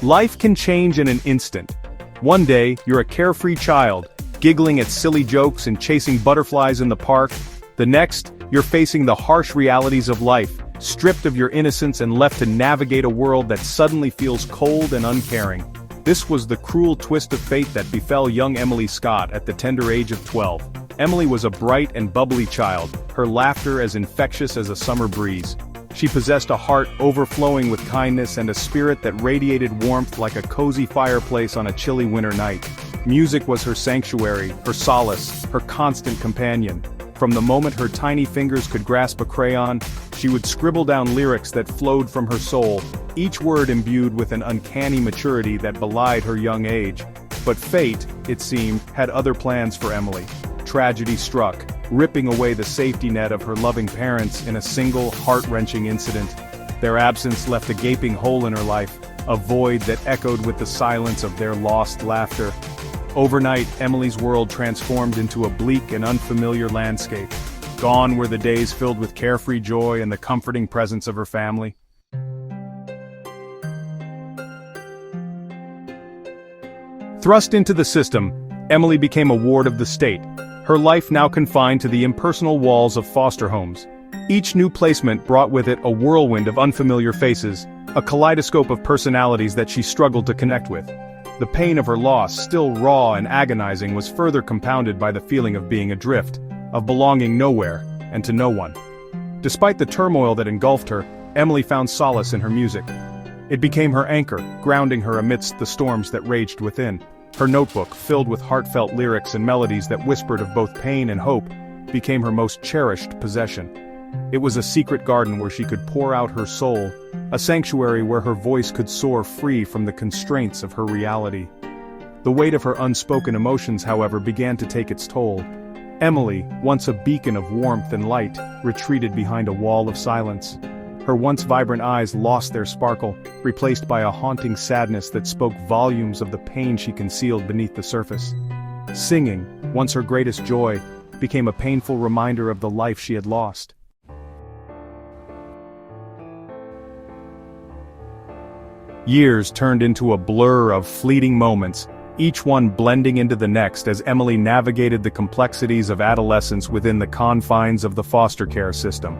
Life can change in an instant. One day, you're a carefree child, giggling at silly jokes and chasing butterflies in the park. The next, you're facing the harsh realities of life, stripped of your innocence and left to navigate a world that suddenly feels cold and uncaring. This was the cruel twist of fate that befell young Emily Scott at the tender age of 12. Emily was a bright and bubbly child, her laughter as infectious as a summer breeze. She possessed a heart overflowing with kindness and a spirit that radiated warmth like a cozy fireplace on a chilly winter night. Music was her sanctuary, her solace, her constant companion. From the moment her tiny fingers could grasp a crayon, she would scribble down lyrics that flowed from her soul, each word imbued with an uncanny maturity that belied her young age. But fate, it seemed, had other plans for Emily. Tragedy struck, ripping away the safety net of her loving parents in a single, heart-wrenching incident. Their absence left a gaping hole in her life, a void that echoed with the silence of their lost laughter. Overnight, Emily's world transformed into a bleak and unfamiliar landscape. Gone were the days filled with carefree joy and the comforting presence of her family. Thrust into the system, Emily became a ward of the state, her life now confined to the impersonal walls of foster homes. Each new placement brought with it a whirlwind of unfamiliar faces, a kaleidoscope of personalities that she struggled to connect with. The pain of her loss, still raw and agonizing, was further compounded by the feeling of being adrift, of belonging nowhere, and to no one. Despite the turmoil that engulfed her, Emily found solace in her music. It became her anchor, grounding her amidst the storms that raged within. Her notebook, filled with heartfelt lyrics and melodies that whispered of both pain and hope, became her most cherished possession. It was a secret garden where she could pour out her soul, a sanctuary where her voice could soar free from the constraints of her reality. The weight of her unspoken emotions, however, began to take its toll. Emily, once a beacon of warmth and light, retreated behind a wall of silence. Her once vibrant eyes lost their sparkle, replaced by a haunting sadness that spoke volumes of the pain she concealed beneath the surface. Singing, once her greatest joy, became a painful reminder of the life she had lost. Years turned into a blur of fleeting moments, each one blending into the next as Emily navigated the complexities of adolescence within the confines of the foster care system.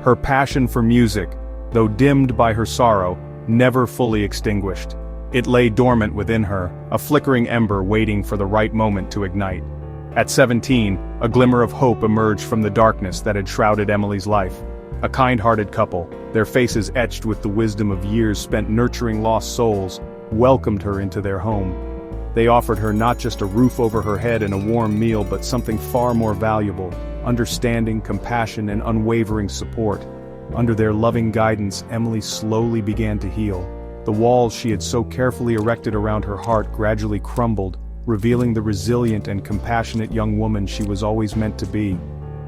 Her passion for music, though dimmed by her sorrow, never fully extinguished. It lay dormant within her, a flickering ember waiting for the right moment to ignite. At 17, a glimmer of hope emerged from the darkness that had shrouded Emily's life. A kind-hearted couple, their faces etched with the wisdom of years spent nurturing lost souls, welcomed her into their home. They offered her not just a roof over her head and a warm meal, but something far more valuable: understanding, compassion, and unwavering support. Under their loving guidance, Emily slowly began to heal. The walls she had so carefully erected around her heart gradually crumbled, revealing the resilient and compassionate young woman she was always meant to be.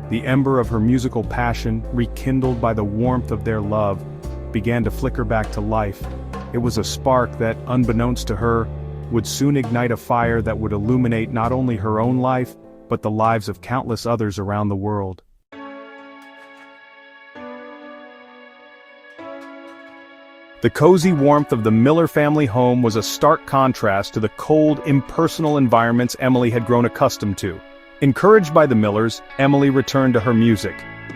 The ember of her musical passion, rekindled by the warmth of their love, began to flicker back to life. It was a spark that, unbeknownst to her, would soon ignite a fire that would illuminate not only her own life, but the lives of countless others around the world. The cozy warmth of the Miller family home was a stark contrast to the cold, impersonal environments Emily had grown accustomed to. Encouraged by the Millers, Emily returned to her music.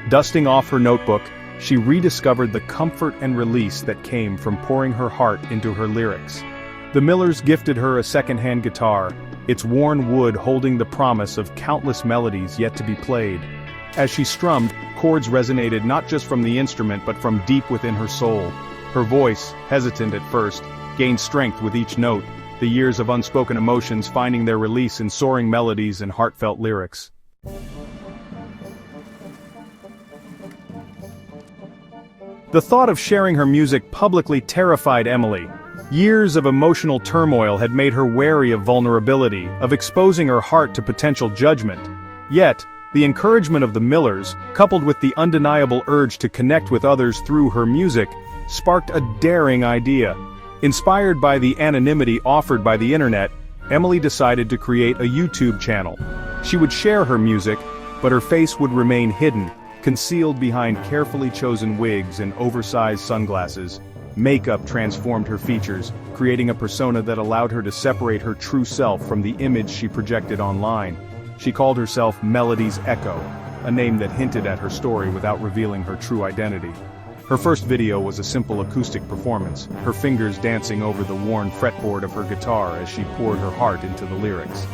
Dusting off her notebook, she rediscovered the comfort and release that came from pouring her heart into her lyrics. The Millers gifted her a second-hand guitar, its worn wood holding the promise of countless melodies yet to be played. As she strummed, chords resonated not just from the instrument but from deep within her soul. Her voice, hesitant at first, gained strength with each note, the years of unspoken emotions finding their release in soaring melodies and heartfelt lyrics. The thought of sharing her music publicly terrified Emily. Years of emotional turmoil had made her wary of vulnerability, of exposing her heart to potential judgment. Yet, the encouragement of the Millers, coupled with the undeniable urge to connect with others through her music, sparked a daring idea. Inspired by the anonymity offered by the internet, Emily decided to create a YouTube channel. She would share her music, but her face would remain hidden, concealed behind carefully chosen wigs and oversized sunglasses. Makeup transformed her features, creating a persona that allowed her to separate her true self from the image she projected online. She called herself Melody's Echo, a name that hinted at her story without revealing her true identity. Her first video was a simple acoustic performance, her fingers dancing over the worn fretboard of her guitar as she poured her heart into the lyrics.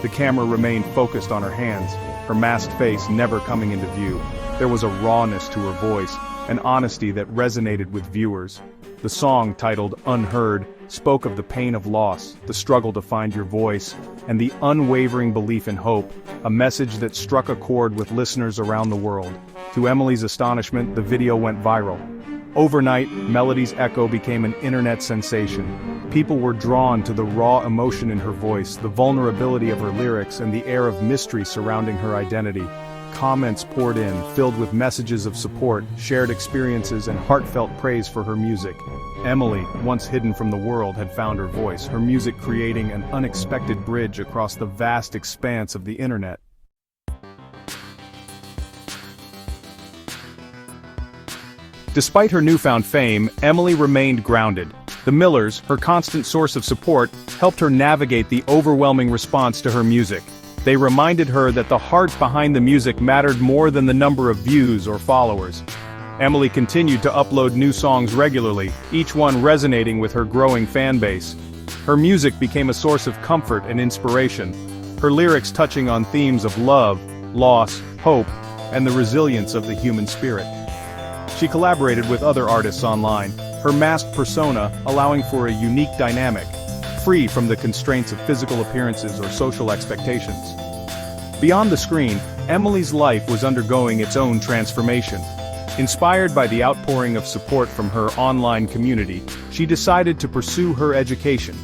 The camera remained focused on her hands, her masked face never coming into view. There was a rawness to her voice, an honesty that resonated with viewers. The song, titled Unheard, spoke of the pain of loss, the struggle to find your voice, and the unwavering belief in hope, a message that struck a chord with listeners around the world. To Emily's astonishment, the video went viral. Overnight, Melody's Echo became an internet sensation. People were drawn to the raw emotion in her voice, the vulnerability of her lyrics, and the air of mystery surrounding her identity. Comments poured in, filled with messages of support, shared experiences, and heartfelt praise for her music. Emily, once hidden from the world, had found her voice, her music creating an unexpected bridge across the vast expanse of the internet. Despite her newfound fame, Emily remained grounded. The Millers, her constant source of support, helped her navigate the overwhelming response to her music. They reminded her that the heart behind the music mattered more than the number of views or followers. Emily continued to upload new songs regularly, each one resonating with her growing fan base. Her music became a source of comfort and inspiration, her lyrics touching on themes of love, loss, hope, and the resilience of the human spirit. She collaborated with other artists online, her masked persona allowing for a unique dynamic, free from the constraints of physical appearances or social expectations. Beyond the screen, Emily's life was undergoing its own transformation. Inspired by the outpouring of support from her online community, she decided to pursue her education.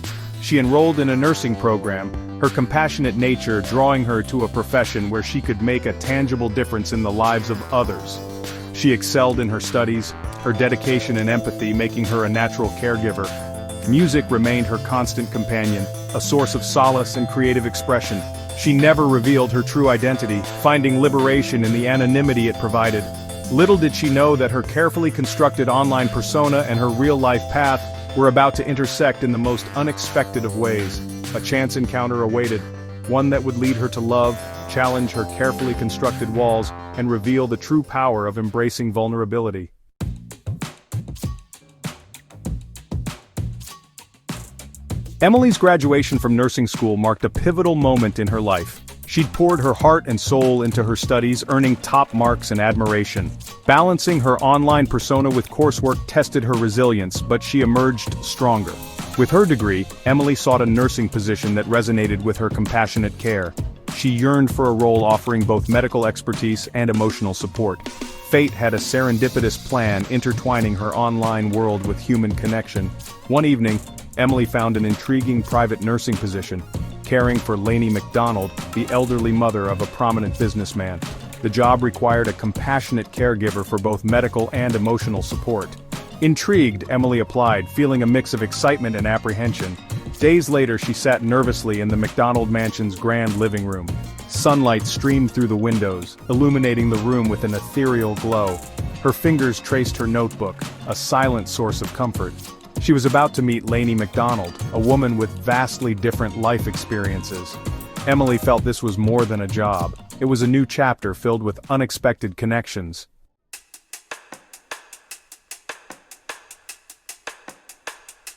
She enrolled in a nursing program, her compassionate nature drawing her to a profession where she could make a tangible difference in the lives of others. She excelled in her studies, her dedication and empathy making her a natural caregiver. Music remained her constant companion, a source of solace and creative expression. She never revealed her true identity, finding liberation in the anonymity it provided. Little did she know that her carefully constructed online persona and her real-life path were about to intersect in the most unexpected of ways. A chance encounter awaited, one that would lead her to love, challenge her carefully constructed walls, and reveal the true power of embracing vulnerability. Emily's graduation from nursing school marked a pivotal moment in her life. She'd poured her heart and soul into her studies, earning top marks and admiration. Balancing her online persona with coursework tested her resilience, but she emerged stronger. With her degree, Emily sought a nursing position that resonated with her compassionate care. She yearned for a role offering both medical expertise and emotional support. Fate had a serendipitous plan intertwining her online world with human connection. One evening, Emily found an intriguing private nursing position, caring for Leni McDonald, the elderly mother of a prominent businessman. The job required a compassionate caregiver for both medical and emotional support. Intrigued, Emily applied, feeling a mix of excitement and apprehension. Days later, she sat nervously in the McDonald mansion's grand living room. Sunlight streamed through the windows, illuminating the room with an ethereal glow. Her fingers traced her notebook, a silent source of comfort. She was about to meet Leni McDonald, a woman with vastly different life experiences. Emily felt this was more than a job. It was a new chapter filled with unexpected connections.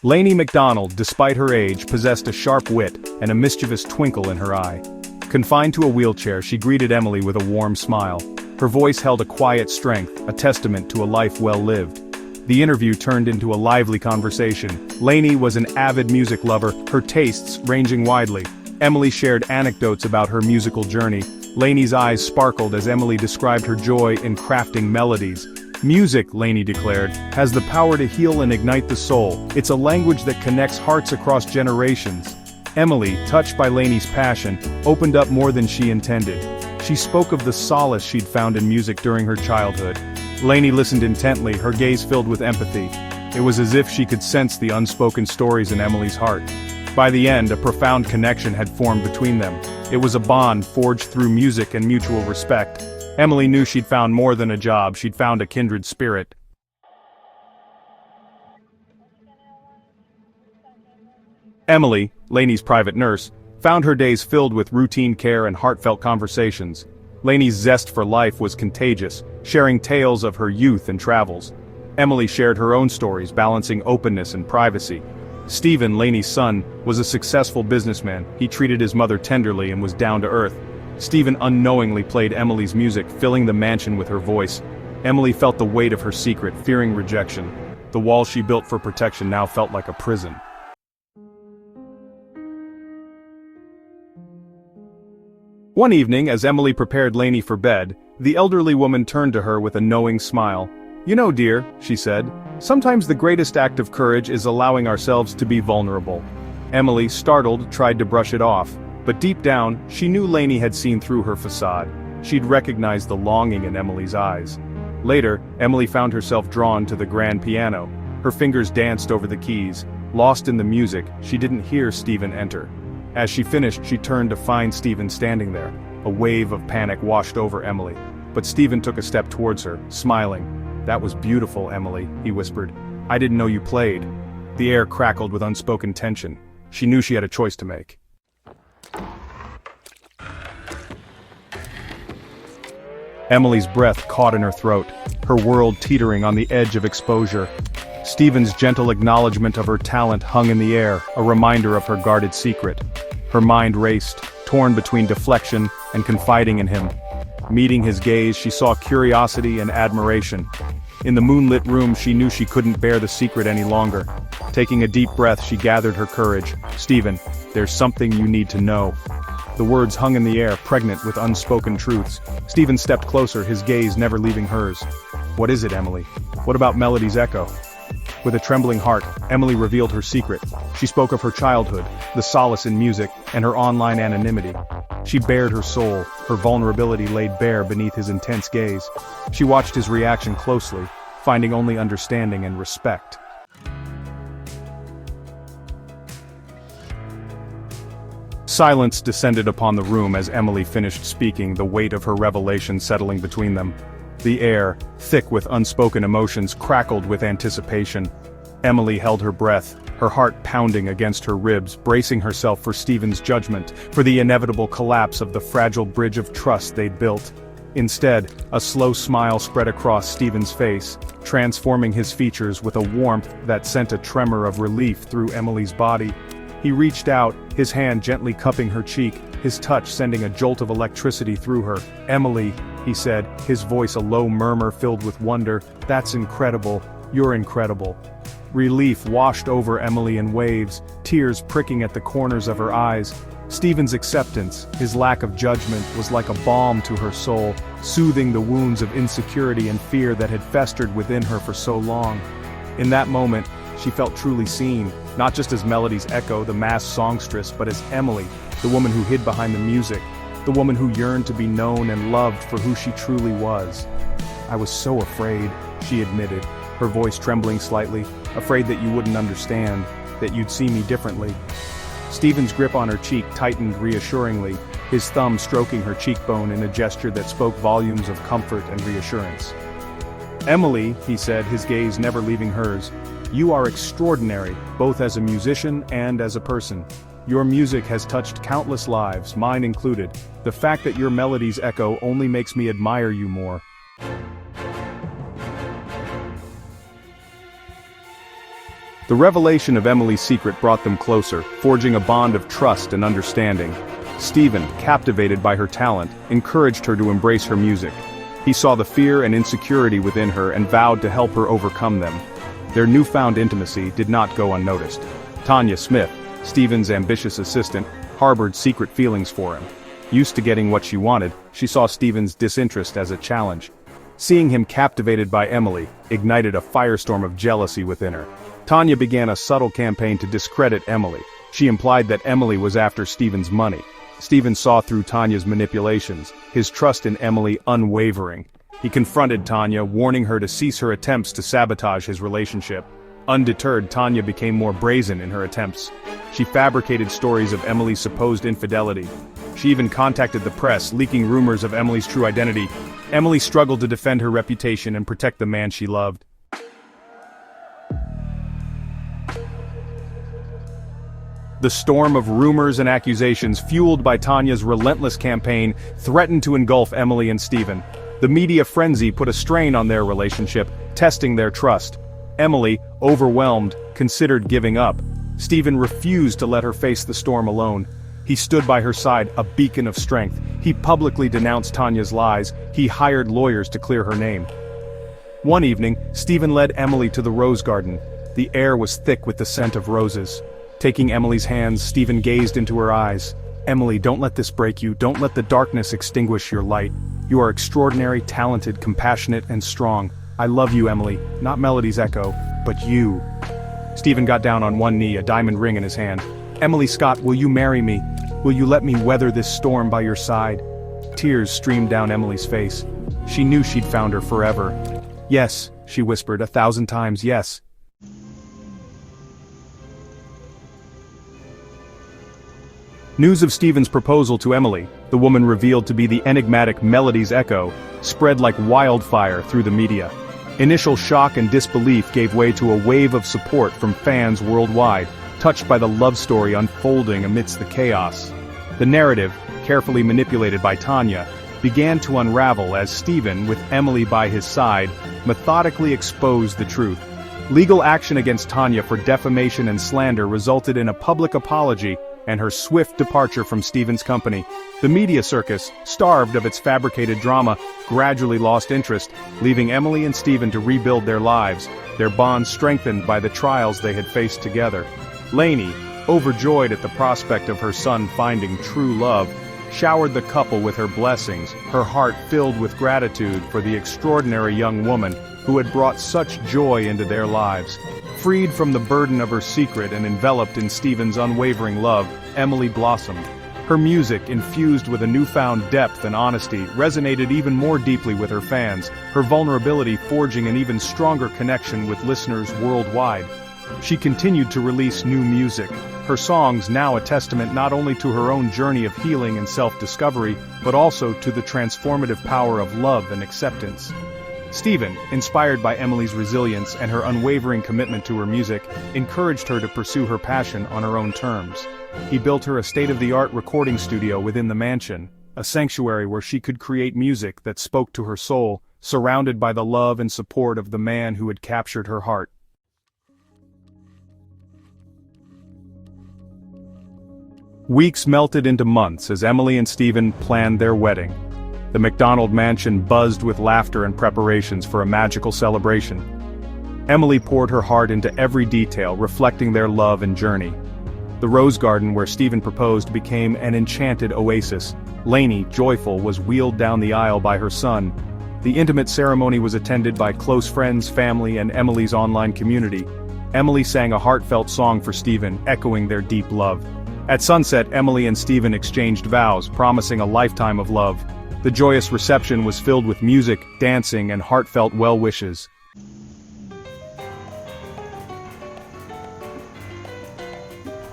Leni McDonald, despite her age, possessed a sharp wit and a mischievous twinkle in her eye. Confined to a wheelchair, she greeted Emily with a warm smile. Her voice held a quiet strength, a testament to a life well lived. The interview turned into a lively conversation. Leni was an avid music lover, her tastes ranging widely. Emily shared anecdotes about her musical journey. Leni's eyes sparkled as Emily described her joy in crafting melodies. Music, Leni declared, has the power to heal and ignite the soul. It's a language that connects hearts across generations. Emily, touched by Leni's passion, opened up more than she intended. She spoke of the solace she'd found in music during her childhood. Leni listened intently, her gaze filled with empathy. It was as if she could sense the unspoken stories in Emily's heart. By the end, a profound connection had formed between them. It was a bond forged through music and mutual respect. Emily knew she'd found more than a job, she'd found a kindred spirit. Emily, Leni's private nurse, found her days filled with routine care and heartfelt conversations. Leni's zest for life was contagious, sharing tales of her youth and travels. Emily shared her own stories, balancing openness and privacy. Stephen, Leni's son, was a successful businessman. He treated his mother tenderly and was down to earth. Stephen unknowingly played Emily's music, filling the mansion with her voice. Emily felt the weight of her secret, fearing rejection. The wall she built for protection now felt like a prison. One evening, as Emily prepared Leni for bed, the elderly woman turned to her with a knowing smile. "You know, dear," she said, "sometimes the greatest act of courage is allowing ourselves to be vulnerable." Emily, startled, tried to brush it off, but deep down, she knew Leni had seen through her facade. She'd recognized the longing in Emily's eyes. Later, Emily found herself drawn to the grand piano. Her fingers danced over the keys. Lost in the music, she didn't hear Stephen enter. As she finished, she turned to find Stephen standing there. A wave of panic washed over Emily. But Stephen took a step towards her, smiling. "That was beautiful, Emily," he whispered. "I didn't know you played." The air crackled with unspoken tension. She knew she had a choice to make. Emily's breath caught in her throat, her world teetering on the edge of exposure. Stephen's gentle acknowledgement of her talent hung in the air, a reminder of her guarded secret. Her mind raced, torn between deflection and confiding in him. Meeting his gaze, she saw curiosity and admiration. In the moonlit room, she knew she couldn't bear the secret any longer. Taking a deep breath, she gathered her courage. "Stephen, there's something you need to know." The words hung in the air, pregnant with unspoken truths. Stephen stepped closer, his gaze never leaving hers. "What is it, Emily? What about Melody's echo?" With a trembling heart, Emily revealed her secret. She spoke of her childhood, the solace in music, and her online anonymity. She bared her soul, her vulnerability laid bare beneath his intense gaze. She watched his reaction closely, finding only understanding and respect. Silence descended upon the room as Emily finished speaking, the weight of her revelation settling between them. The air, thick with unspoken emotions, crackled with anticipation. Emily held her breath, her heart pounding against her ribs, bracing herself for Stephen's judgment, for the inevitable collapse of the fragile bridge of trust they'd built. Instead, a slow smile spread across Stephen's face, transforming his features with a warmth that sent a tremor of relief through Emily's body. He reached out, his hand gently cupping her cheek, his touch sending a jolt of electricity through her. "Emily," he said, his voice a low murmur filled with wonder, "that's incredible, you're incredible." Relief washed over Emily in waves, tears pricking at the corners of her eyes. Stephen's acceptance, his lack of judgment, was like a balm to her soul, soothing the wounds of insecurity and fear that had festered within her for so long. In that moment, she felt truly seen, not just as Melody's echo, the masked songstress, but as Emily, the woman who hid behind the music, the woman who yearned to be known and loved for who she truly was. "I was so afraid," she admitted, her voice trembling slightly, "afraid that you wouldn't understand, that you'd see me differently." Stephen's grip on her cheek tightened reassuringly, his thumb stroking her cheekbone in a gesture that spoke volumes of comfort and reassurance. "Emily," he said, his gaze never leaving hers, "you are extraordinary, both as a musician and as a person. Your music has touched countless lives, mine included. The fact that your Melody's echo only makes me admire you more." The revelation of Emily's secret brought them closer, forging a bond of trust and understanding. Stephen, captivated by her talent, encouraged her to embrace her music. He saw the fear and insecurity within her and vowed to help her overcome them. Their newfound intimacy did not go unnoticed. Tanya Smith, Stephen's ambitious assistant, harbored secret feelings for him. Used to getting what she wanted, she saw Stephen's disinterest as a challenge. Seeing him captivated by Emily ignited a firestorm of jealousy within her. Tanya began a subtle campaign to discredit Emily. She implied that Emily was after Stephen's money. Stephen saw through Tanya's manipulations, his trust in Emily unwavering. He confronted Tanya, warning her to cease her attempts to sabotage his relationship. Undeterred, Tanya became more brazen in her attempts. She fabricated stories of Emily's supposed infidelity. She even contacted the press, leaking rumors of Emily's true identity. Emily struggled to defend her reputation and protect the man she loved. The storm of rumors and accusations fueled by Tanya's relentless campaign threatened to engulf Emily and Stephen. The media frenzy put a strain on their relationship, testing their trust. Emily, overwhelmed, considered giving up. Stephen refused to let her face the storm alone. He stood by her side, a beacon of strength. He publicly denounced Tanya's lies. He hired lawyers to clear her name. One evening, Stephen led Emily to the rose garden. The air was thick with the scent of roses. Taking Emily's hands, Stephen gazed into her eyes. "Emily, don't let this break you. Don't let the darkness extinguish your light. You are extraordinary, talented, compassionate, and strong. I love you, Emily, not Melody's echo, but you." Stephen got down on one knee, a diamond ring in his hand. "Emily Scott, will you marry me? Will you let me weather this storm by your side?" Tears streamed down Emily's face. She knew she'd found her forever. "Yes," she whispered 1,000 times, "yes." News of Stephen's proposal to Emily, the woman revealed to be the enigmatic Melody's echo, spread like wildfire through the media. Initial shock and disbelief gave way to a wave of support from fans worldwide, touched by the love story unfolding amidst the chaos. The narrative, carefully manipulated by Tanya, began to unravel as Stephen, with Emily by his side, methodically exposed the truth. Legal action against Tanya for defamation and slander resulted in a public apology and her swift departure from Stephen's company. The media circus, starved of its fabricated drama, gradually lost interest, leaving Emily and Stephen to rebuild their lives, their bond strengthened by the trials they had faced together. Leni, overjoyed at the prospect of her son finding true love, showered the couple with her blessings, her heart filled with gratitude for the extraordinary young woman who had brought such joy into their lives. Freed from the burden of her secret and enveloped in Stephen's unwavering love, Emily blossomed. Her music, infused with a newfound depth and honesty, resonated even more deeply with her fans, her vulnerability forging an even stronger connection with listeners worldwide. She continued to release new music, her songs now a testament not only to her own journey of healing and self-discovery, but also to the transformative power of love and acceptance. Stephen, inspired by Emily's resilience and her unwavering commitment to her music, encouraged her to pursue her passion on her own terms. He built her a state-of-the-art recording studio within the mansion, a sanctuary where she could create music that spoke to her soul, surrounded by the love and support of the man who had captured her heart. Weeks melted into months as Emily and Stephen planned their wedding. The McDonald mansion buzzed with laughter and preparations for a magical celebration. Emily poured her heart into every detail, reflecting their love and journey. The rose garden where Stephen proposed became an enchanted oasis. Leni, joyful, was wheeled down the aisle by her son. The intimate ceremony was attended by close friends, family, and Emily's online community. Emily sang a heartfelt song for Stephen, echoing their deep love. At sunset, Emily and Stephen exchanged vows, promising a lifetime of love. The joyous reception was filled with music, dancing, and heartfelt well wishes.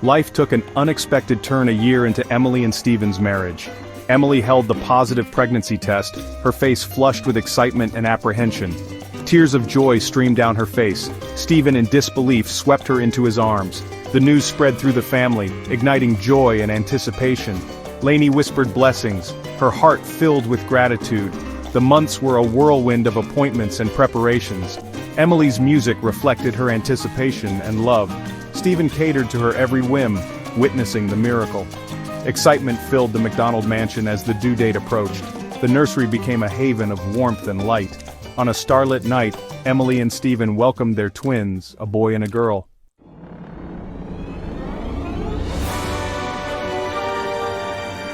Life took an unexpected turn a year into Emily and Stephen's marriage. Emily held the positive pregnancy test, her face flushed with excitement and apprehension. Tears of joy streamed down her face. Stephen, in disbelief, swept her into his arms. The news spread through the family, igniting joy and anticipation. Leni whispered blessings, her heart filled with gratitude. The months were a whirlwind of appointments and preparations. Emily's music reflected her anticipation and love. Stephen catered to her every whim, witnessing the miracle. Excitement filled the McDonald mansion as the due date approached. The nursery became a haven of warmth and light. On a starlit night, Emily and Stephen welcomed their twins, a boy and a girl.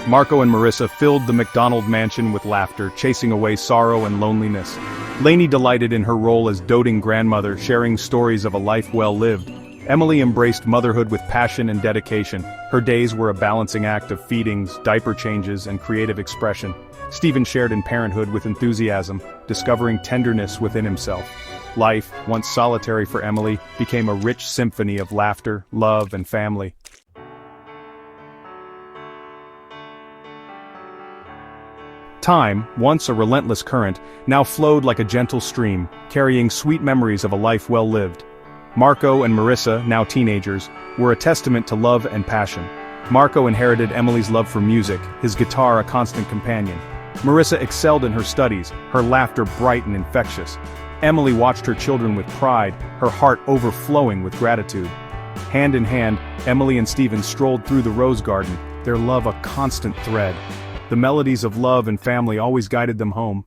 Marco and Marissa filled the McDonald mansion with laughter, chasing away sorrow and loneliness. Leni delighted in her role as doting grandmother, sharing stories of a life well lived. Emily embraced motherhood with passion and dedication. Her days were a balancing act of feedings, diaper changes, and creative expression. Stephen shared in parenthood with enthusiasm, discovering tenderness within himself. Life, once solitary for Emily, became a rich symphony of laughter, love, and family. Time, once a relentless current, now flowed like a gentle stream, carrying sweet memories of a life well lived. Marco and Marissa, now teenagers, were a testament to love and passion. Marco inherited Emily's love for music, his guitar a constant companion. Marissa excelled in her studies, her laughter bright and infectious. Emily watched her children with pride, her heart overflowing with gratitude. Hand in hand, Emily and Stephen strolled through the rose garden, their love a constant thread. The melodies of love and family always guided them home.